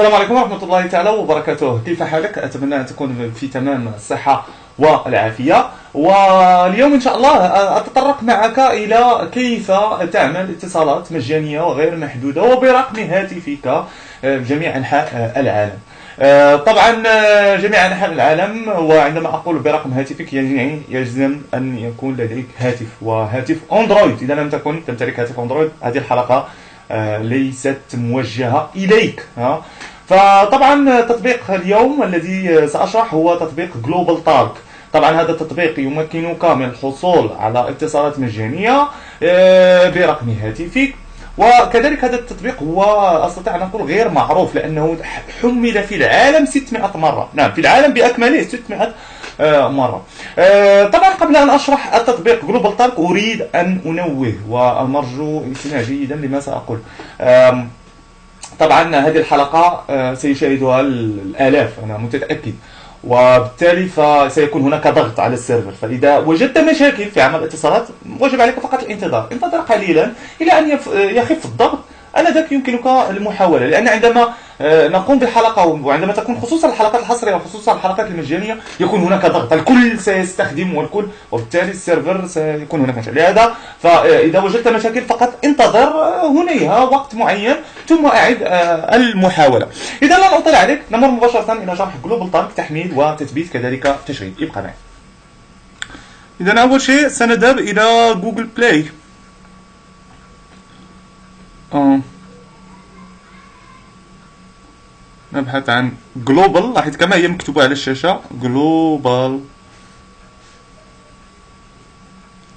السلام عليكم ورحمة الله تعالى وبركاته. كيف حالك؟ أتمنى أن تكون في تمام الصحة والعافية. واليوم إن شاء الله أتطرق معك إلى كيف تعمل اتصالات مجانية وغير محدودة وبرقم هاتفك جميع أنحاء العالم. طبعا جميع أنحاء العالم، وعندما أقول برقم هاتفك يعني يلزم أن يكون لديك هاتف، وهاتف أندرويد. إذا لم تكن تمتلك هاتف أندرويد هذه الحلقة ليست موجهة إليك. فطبعا تطبيق اليوم الذي سأشرح هو تطبيق جلوبال تالك. طبعا هذا التطبيق يمكنك من الحصول على اتصالات مجانية برقم هاتفك، وكذلك هذا التطبيق هو أستطيع أن أقول غير معروف لأنه حمل في العالم 600 مرة. نعم، في العالم بأكمله 600 مرة. طبعا قبل أن أشرح التطبيق جلوبال تالك أريد أن أنوه، والمرجو استماع جيدا لما سأقول. طبعا هذه الحلقة سيشاهدها الآلاف أنا متأكد، وبالتالي فسيكون هناك ضغط على السيرفر. فإذا وجدت مشاكل في عمل الاتصالات واجب عليك فقط الانتظار. انتظر قليلا إلى أن يخف الضغط، آنذاك يمكنك المحاولة. لأن عندما نقوم بالحلقة، وعندما تكون خصوصا الحلقات الحصرية وخصوصا الحلقات المجانية، يكون هناك ضغط، الكل سيستخدم والكل، وبالتالي السيرفر سيكون هناك مشاكل. لهذا فإذا وجدت مشاكل فقط انتظر هنيها وقت معين ثم أعد المحاولة. إذا لا أطيل عليك، نمر مباشرة إلى شرح جلوبال تالك، تحميل وتثبيت كذلك تشغيل. ابقى معي. إذا أول شيء سنذهب إلى جوجل بلاي. نبحث عن جلوبال، لاحظ كما هي مكتوبة على الشاشة جلوبال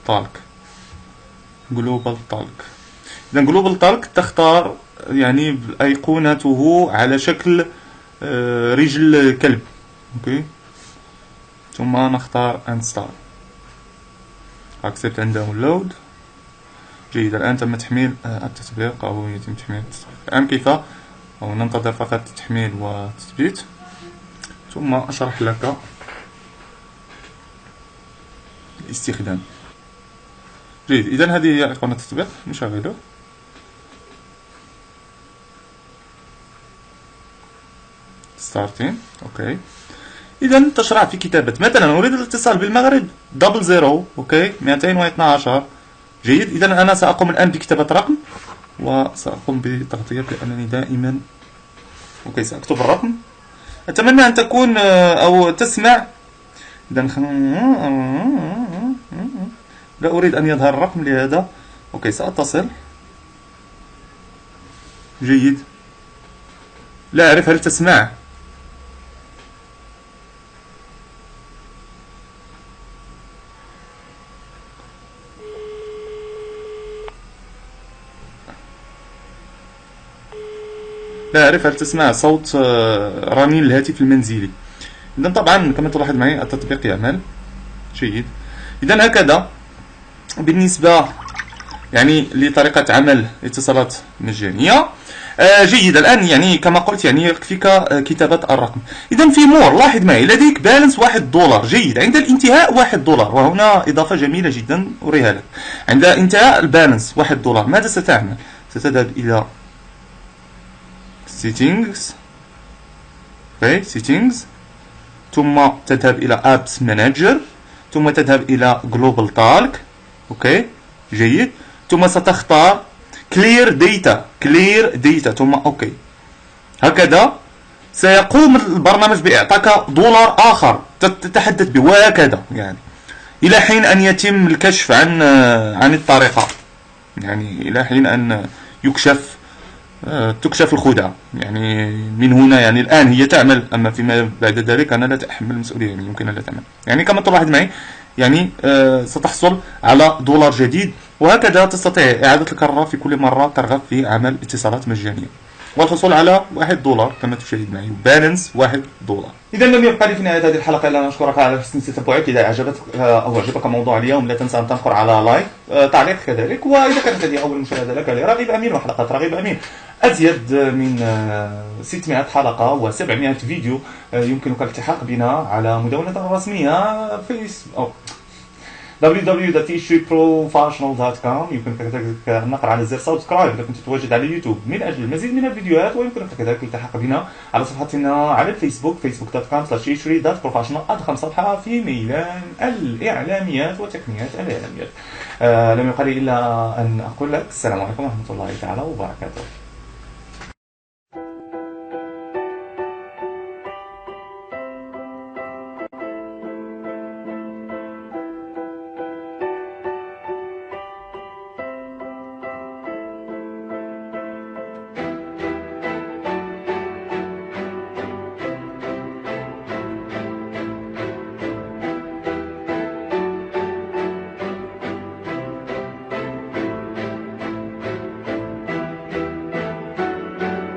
تالك. جلوبال تالك. إذا جلوبال تالك تختار يعني أيقونته على شكل رجل كلب. اوكي، ثم نختار انستال. اكسبت اند داونلود. جيد، الآن تم تحميل التطبيق أو يتم تحميل التطبيق. الآن كيف؟ أو ننتظر فقط التحميل والتثبيت ثم أشرح لك الاستخدام. جيد، إذن هذه هي أيقونة التطبيق، نشغله. ستارتين. أوكي، إذن تشرع في كتابة مثلا أريد الاتصال بالمغرب 00. أوكي، 212. جيد، إذن أنا سأقوم الآن بكتابة رقم وسأقوم بتغطية لأنني دائما. أوكي، سأكتب الرقم. أتمنى أن تكون أو تسمع. إذن لا أريد أن يظهر الرقم لهذا. أوكي، سأتصل. جيد، لا أعرف هل تسمع. لا أعرف هل تسمع صوت رنين الهاتف المنزلي. إذن طبعا كما تلاحظ معي التطبيق يعمل. جيد، إذن هكذا بالنسبة يعني لطريقة عمل اتصالات مجانية. جيد، الآن يعني كما قلت يعني يكفيك كتابة الرقم. إذن في مور، لاحظ معي لديك بالانس $1. جيد، عند الانتهاء $1، وهنا إضافة جميلة جدا أريها لك. عند انتهاء البالانس $1 ماذا ستعمل؟ ستذهب إلى settings. okay, settings، ثم تذهب إلى apps manager، ثم تذهب إلى global talk. اوكي، جيد، ثم ستختار clear data ثم اوكي. هكذا سيقوم البرنامج بإعطاك $1 آخر تتحدث به، وهكذا يعني إلى حين أن يتم الكشف عن الطريقة، يعني إلى حين أن تكشف الخدعة. يعني من هنا يعني الآن هي تعمل، أما فيما بعد ذلك أنا لا أتحمل المسؤولية، يعني يمكن لا تعمل. يعني كما تلاحظ معي يعني ستحصل على $1 جديد، وهكذا تستطيع إعادة الكرة في كل مرة ترغب في عمل اتصالات مجانية، والحصول على $1 كما تشاهد معي، بالانس $1. إذا لم يبقى لي في نهاية هذه الحلقة إلا أن أشكرك على حسن تتبعك. إذا أعجبتك أو أعجبك موضوع اليوم لا تنسى أن تنقر على لايك، تعليق كذلك. وإذا كانت هذه أول مشاهدة لك لرغيب أمين وحلقات رغيب أمين أزيد من 600 حلقة و700 فيديو، يمكنك الالتحاق بنا على مدونتنا الرسمية www.tshriprofessional.com. يمكنك كذلك النقر على زر سبسكرايب إذا كنت تواجد على اليوتيوب من أجل المزيد من الفيديوهات، ويمكنك كذلك الالتحاق بنا على صفحتنا على الفيسبوك facebook.com/tshri.professional. أضخم صفحة في ميدان الإعلاميات وتقنيات الإعلاميات. لم يقل إلا أن أقول لك السلام عليكم ورحمة الله تعالى وبركاته.